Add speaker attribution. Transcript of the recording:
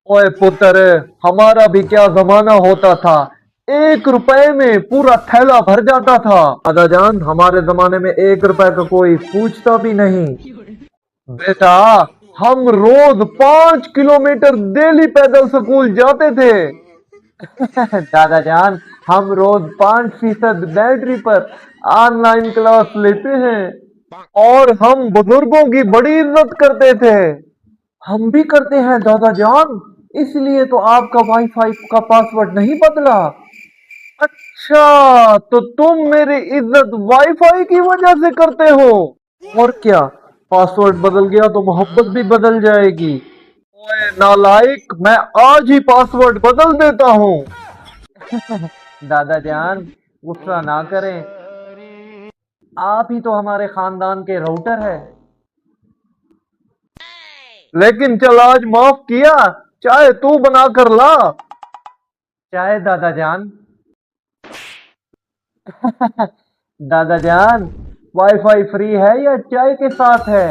Speaker 1: ओए पुत्र, हमारा भी क्या जमाना होता था। 1 रुपए में पूरा थैला भर जाता था। दादा जान, हमारे जमाने में 1 रुपए का कोई पूछता भी नहीं। बेटा, हम रोज 5 किलोमीटर डेली पैदल स्कूल जाते थे। दादा जान, हम रोज 5% बैटरी पर ऑनलाइन क्लास लेते हैं। और हम बुजुर्गों की बड़ी इज्जत करते थे। हम भी करते हैं दादा जान, इसलिए तो आपका वाईफाई का पासवर्ड नहीं बदला। अच्छा, तो तुम मेरी इज्जत वाईफाई की वजह से करते हो। और क्या, पासवर्ड बदल गया तो मोहब्बत भी बदल जाएगी। ओए नालायक, मैं आज ही पासवर्ड बदल देता हूँ। दादा जान, गुस्सा ना करें, आप ही तो हमारे खानदान के राउटर है। लेकिन चल, आज माफ किया, चाहे तू बना कर ला। चाहे दादा जान। दादा जान, वाईफाई फ्री है या चाय के साथ है?